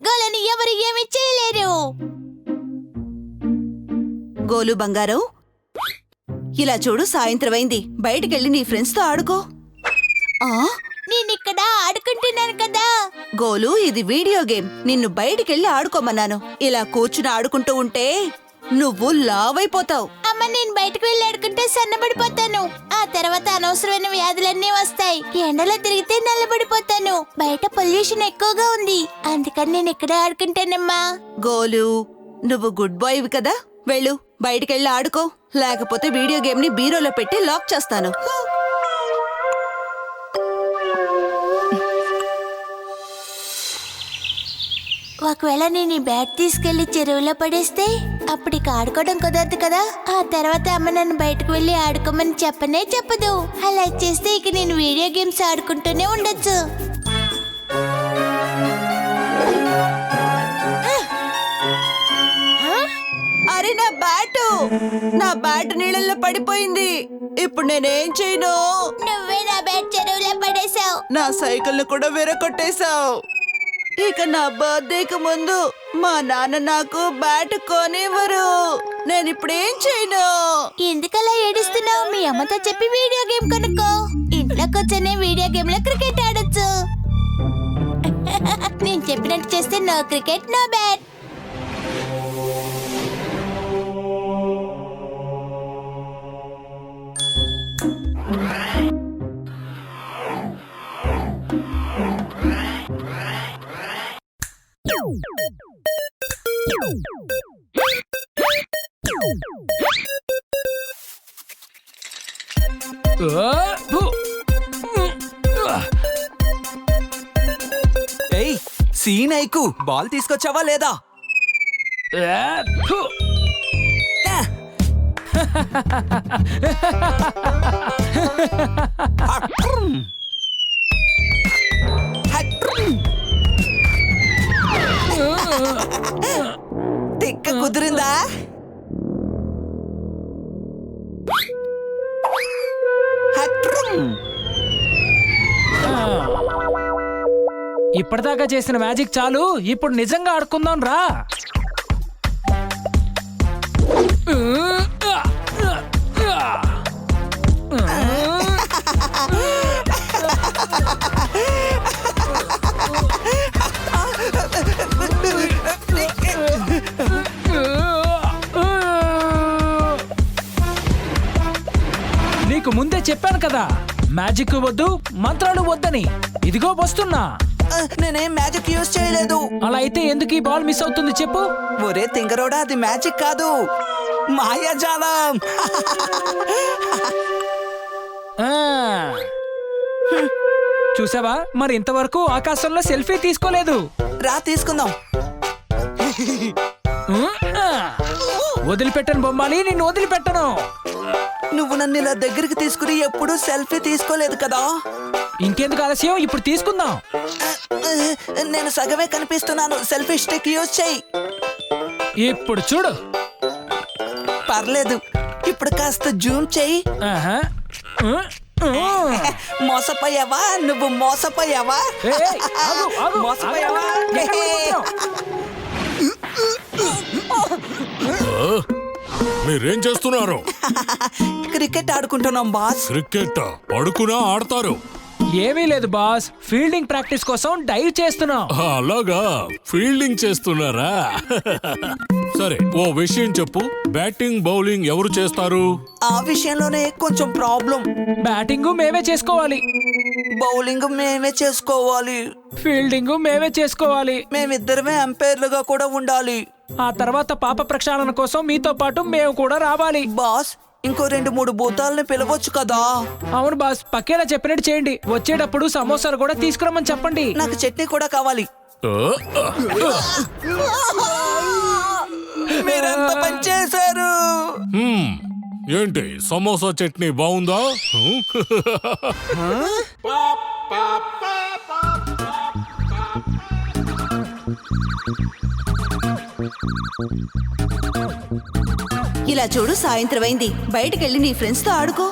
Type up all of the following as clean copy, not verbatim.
గోలని ఎవరు ఏమి చేయలేరు. గోలు బంగారం, ఇలా చూడు, సాయంత్రం అయింది. బయటికెళ్ళి నీ ఫ్రెండ్స్ తో ఆడుకో. నేనిక్కడ ఆడుకుంటున్నాను కదా. గోలు, ఇది వీడియో గేమ్. నిన్ను బయటికెళ్ళి ఆడుకోమన్నాను. ఇలా కూర్చుని ఆడుకుంటూ ఉంటే నువ్వు లావైపోతావు. అమ్మ, నేను బయటకు వెళ్ళి ఆడుకుంటే సన్నబడిపోతాను. ఆ తర్వాత అనవసరమైన వ్యాధులన్నీ వస్తాయి. ఎండలో తిరిగితే నల్లబడిపోతాను. బయట పొల్యూషన్ ఎక్కువగా ఉంది. అందుకని నేను ఇక్కడే ఆడుకుంటానమ్మా. గోలు, నువ్వు గుడ్ బాయ్వి కదా, వెళ్ళు, బయటికెళ్ళి ఆడుకో. లేకపోతే వీడియో గేమ్ ని బీరోలో పెట్టి లాక్ చేస్తాను. ఒకవేళ నేను ఈ బ్యాట్ తీసుకెళ్లి చెరువులో పడేస్తే అప్పుడు ఇక ఆడుకోవడం కుదరదు కదా. ఆ తర్వాత అమ్మ నన్ను బయటకు వెళ్ళి ఆడుకోమని చెప్పనే చెప్పదు. అలా చేస్తే ఇక నేను వీడియో గేమ్స్ ఆడుకుంటూనే ఉండొచ్చు. అరే, నా బ్యాట్ నీళ్ళల్లో పడిపోయింది. ఇప్పుడు నేనేం చేయను? నువ్వే నా బ్యాట్ చెరువులో పడేశావు. నా సైకిల్ ను కూడా విరగొట్టేశావు. ఇక నా బర్త్డేకి ముందు మా నాన్న నాకు బ్యాట్ కొనివ్వరు. నేను ఇప్పుడేం చేయను? ఎందుకలా ఏడుస్తున్నావు? మీ అమ్మతో చెప్పి వీడియో గేమ్ కొనుక్కో. ఇంట్లో కూర్చొని వీడియో గేమ్ లో క్రికెట్ ఆడొచ్చు. నేను చెప్పినట్టు చేస్తే నో క్రికెట్, నో బ్యాట్. ఏయ్, సీన్ ఐకు, బాల్ తీసుకొచ్చావా లేదా? తిక్క కుదిరిందా? ఇప్పటిదాకా చేసిన మ్యాజిక్ చాలు, ఇప్పుడు నిజంగా ఆడుకుందాం రా. నీకు ముందే చెప్పాను కదా, మ్యాజిక్ వద్దు, మంత్రాలు వద్దని. ఇదిగో వస్తున్నా. నేనేం మ్యాజిక్ యూజ్ చేయలేదు. అలా అయితే ఎందుకు ఈ బాల్ మిస్ అవుతుంది చెప్పు? ఒరే తింగరోడా, అది మ్యాజిక్ కాదు, మాయాజాలం. చూసావా, మరి ఇంతవరకు ఆకాశంలో సెల్ఫీ తీసుకోలేదు. రా తీసుకుందాం. వదిలిపెట్టను బొమ్మాలి, నిన్ను వదిలిపెట్టను. నువ్వు నన్ను ఇలా దగ్గరికి తీసుకుని ఎప్పుడూ సెల్ఫీ తీసుకోలేదు కదా. ఇంకెందుకు ఆలస్యం, ఇప్పుడు తీసుకుందాం. నేను సగమే కనిపిస్తున్నాను. సెల్ఫీ స్టిక్ యూజ్ చేయి. ఇప్పుడు చూడు. పర్లేదు, ఇప్పుడు కాస్త జూమ్ చేయి. మోసపోయావా? నువ్వు మోసపోయావా? మోసపోయావా? మీరేం చేస్తున్నారు? క్రికెట్ ఆడుకుంటున్నాం బాస్. క్రికెట్ అడుకునా ఆడతారు? ఏమీ లేదు బాస్, ఫీల్డింగ్ ప్రాక్టీస్ కోసం డైవ్ చేస్తున్నాం. అలాగా, ఫీల్డింగ్ చేస్తున్నారా? సరే, ఓ విషయం చెప్పు, బ్యాటింగ్ బౌలింగ్ ఎవరు చేస్తారు? ఆ విషయంలోనే కొంచెం ప్రాబ్లం. బ్యాటింగ్ మేమే చేసుకోవాలి, బౌలింగ్ మేమే చేసుకోవాలి, ఫీల్డింగ్ మేమే చేసుకోవాలి. మేమిద్దరమే అంపైర్లుగా కూడా ఉండాలి. ఆ తర్వాత పాప ప్రక్షాళన కోసం మీతో పాటు మేము కూడా రావాలి. బాస్, ఇంకో 2-3 భూతాలని పిలవచ్చు కదా. అవును బాస్, పక్కేలా చెప్పినట్టు చేయండి. వచ్చేటప్పుడు సమోసాలు కూడా తీసుకురమ్మని చెప్పండి. నాకు చట్నీ కూడా కావాలి. మీరెంత పని చేశారు? ఏంటి, సమోసా చట్నీ బాగుందా? ఇలా చూడు, సాయంత్రం అయింది. బయటికెళ్ళి నీ ఫ్రెండ్స్ తో ఆడుకో.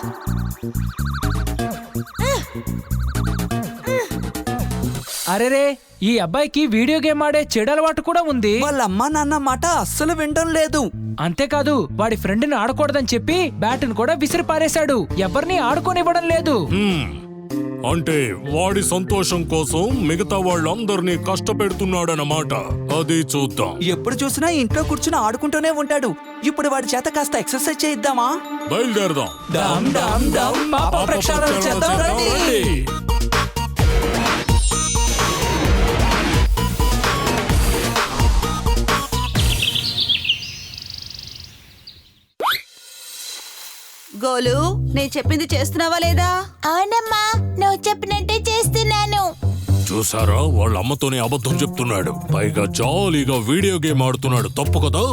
అరేరే, ఈ అబ్బాయికి వీడియో గేమ్ ఆడే చెడు అలవాటు కూడా ఉంది. వాళ్ళ అమ్మా నాన్న మాట అస్సలు వినడం లేదు. అంతేకాదు వాడి ఫ్రెండ్ని ఆడకూడదని చెప్పి బ్యాట్ను కూడా విసిరి పారేశాడు. ఎవరిని ఆడుకోనివ్వడం లేదు. అంటే వాడి సంతోషం కోసం మిగతా వాళ్ళందరినీ కష్టపెడుతున్నాడన్నమాట. అది చూద్దాం. ఎప్పుడు చూసినా ఇంట్లో కూర్చుని ఆడుకుంటూనే ఉంటాడు. ఇప్పుడు వాడి చేత కాస్త ఎక్సర్సైజ్ చేయిద్దామా? బయలుదేరదాం. డమ్ డమ్ డమ్ పాప ప్రక్షాళన చేద్దాం రండి. గోలు, నేను చెప్పింది చేస్తున్నావా లేదా? అవునమ్మా, నువ్వు చెప్పినట్టే చేస్తున్నాను. చూసారా, వాళ్ళ అమ్మతోనే అబద్ధం చెప్తున్నాడు. పైగా జాలీగా వీడియో గేమ్ ఆడుతున్నాడు. తప్పు కదా?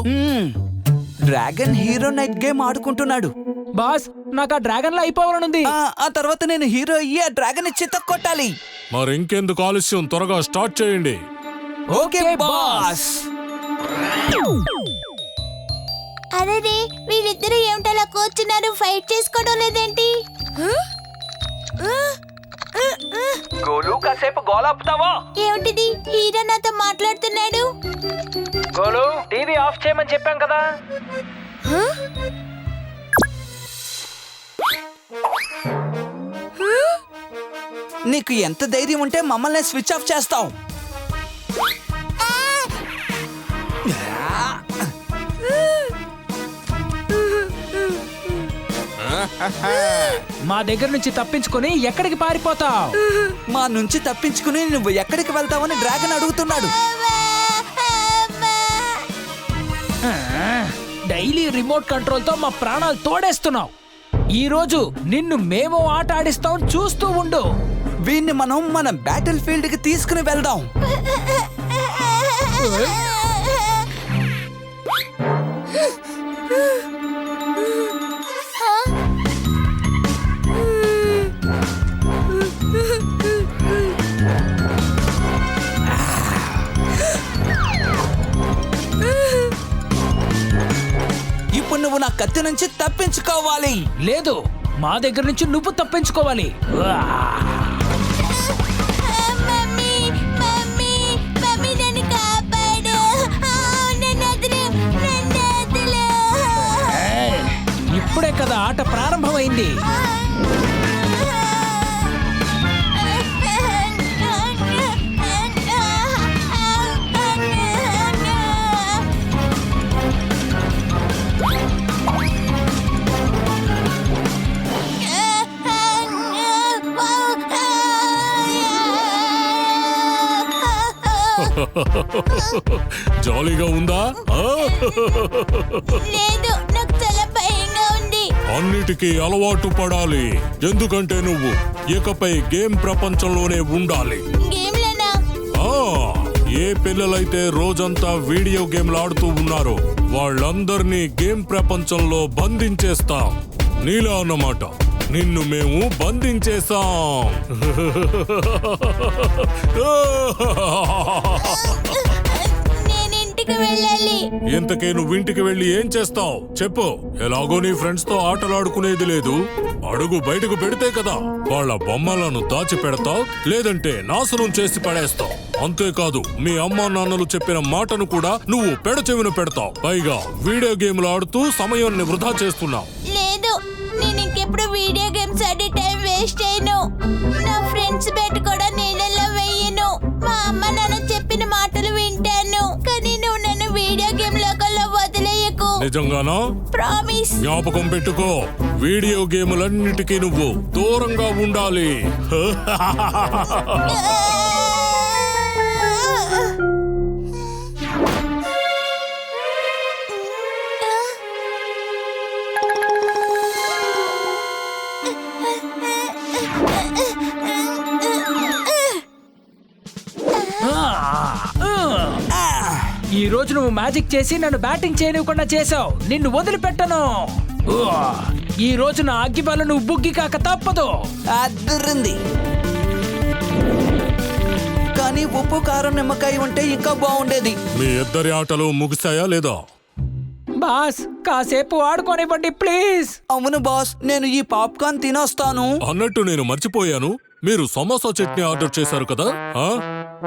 డ్రాగన్ హీరో నైట్ గేమ్ ఆడుకుంటున్నాడు. బాస్, నాకు ఆ డ్రాగన్ లో అయిపోవాలనుంది. ఆ తర్వాత నేను హీరో అయ్యి ఆ డ్రాగన్ చిత్త కొట్టాలి. మరి ఇంకెందుకు ఆలస్యం, త్వరగా స్టార్ట్ చేయండి. Okay boss. అరే వీళ్ళిద్దరూ ఏమిటలా కూర్చున్నారు? ఫైట్ చేసుకోవడం లేదేంటి? గోలు, కాసేపు గోలాపుతావా? ఏమిటిది? హీరో నాతో మాట్లాడుతున్నాడు. గోలు, టీవీ ఆఫ్ చేయమని చెప్పాం కదా. నీకు ఎంత ధైర్యం ఉంటే మమ్మల్ని స్విచ్ ఆఫ్ చేస్తావు? మా దగ్గర నుంచి తప్పించుకొని ఎక్కడికి పారిపోతావు? మా నుంచి తప్పించుకుని నువ్వు ఎక్కడికి వెళ్తావని డ్రాగన్ అడుగుతున్నాడు. డైలీ రిమోట్ కంట్రోల్ తో మా ప్రాణాలు తోడేస్తున్నావు. ఈ రోజు నిన్ను మేము ఆట ఆడిస్తాం, చూస్తూ ఉండు. వీన్ని మన బ్యాటిల్ ఫీల్డ్ కి తీసుకుని వెళ్దాం. ఇప్పుడు నువ్వు నా కత్తి నుంచి తప్పించుకోవాలి. లేదు, మా దగ్గర నుంచి నువ్వు తప్పించుకోవాలి. మమ్మీ మమ్మీ మమ్మీ నన్ను కాపాడు. నన్ను వదిలు, నన్ను వదిలు. ఇప్పుడే కదా ఆట ప్రారంభమైంది. జాలీగా ఉందా? లేదు, నాకు చాలా భయంగా ఉంది. అన్నిటికీ అలవాటు పడాలి. ఎందుకంటే నువ్వు ఇకపై గేమ్ ప్రపంచంలోనే ఉండాలి. గేమ్లనా? ఏ పిల్లలైతే రోజంతా వీడియో గేమ్లు ఆడుతూ ఉన్నారో వాళ్ళందరినీ గేమ్ ప్రపంచంలో బంధించేస్తాం. నీలా అన్నమాట. నిన్ను మేము బంధించేసాం. నేను ఇంటికి వెళ్ళాలి. ఇంతకీ నువ్వు ఇంటికి వెళ్ళి ఏం చేస్తావు చెప్పు? ఎలాగో నీ ఫ్రెండ్స్ తో ఆటలాడుకునేది లేదు. అడుగు బయటకు పెడితే కదా వాళ్ళ బొమ్మలను దాచి పెడతావు, లేదంటే నాశనం చేసి పడేస్తావు. అంతేకాదు, మీ అమ్మా నాన్నలు చెప్పిన మాటను కూడా నువ్వు పెడచెవిన పెడతావు. పైగా వీడియో గేమ్లు ఆడుతూ సమయాన్ని వృధా చేస్తున్నావు. లేదు, నేను ఇంకెప్పుడు వీడియో గేమ్స్ ఆడి టైం వేస్ట్ చేయను. నా ఫ్రెండ్స్ బెట్ కూడా నేనెలా వేయను. మా అమ్మ నాన్న చెప్పిన మాటలు వింటాను. కానీ నువ్వు నన్ను వీడియో గేమ్ లోకల్లో వదిలేయకు. నిజంగానా? ప్రామిస్. జ్ఞాపకం పెట్టుకో, వీడియో గేములన్నిటికీ నువ్వు దూరంగా ఉండాలి. ఈ రోజు నువ్వు మ్యాజిక్ చేసి నన్ను బ్యాటింగ్ చేయనివ్వకుండా చేసావు. నిన్ను వదిలిపెట్టను. ఈ రోజు నా అగ్గిబాలు నువ్వు బుగ్గి కాక తప్పదు. అద్దరింది. కానీ ఉప్పు కారం నిమ్మకాయ ఉంటే ఇంకా బాగుండేది. మీ ఇద్దరి ఆటలు ముగిశాయా లేదా? బాస్, కాసేపు ఆడుకోనివ్వండి ప్లీజ్. అవును బాస్, నేను ఈ పాప్కార్న్ తినొస్తాను. అన్నట్టు నేను మర్చిపోయాను, మీరు సమోసా చట్నీ ఆర్డర్ చేశారు కదా?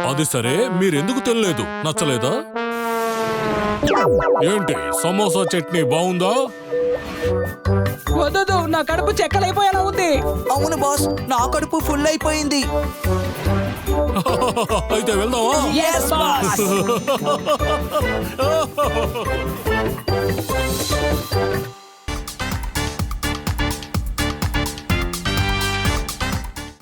అది సరే మీరెందుకు తినలేదు? నచ్చలేదా? ఏంటి సమోసా చట్నీ బాగుందా? వద్దు, నా కడుపు చెక్కలైపోయేలా ఉంది. అవును బాస్, నా కడుపు ఫుల్ అయిపోయింది. అయితే వెళ్దామా? Yes, boss.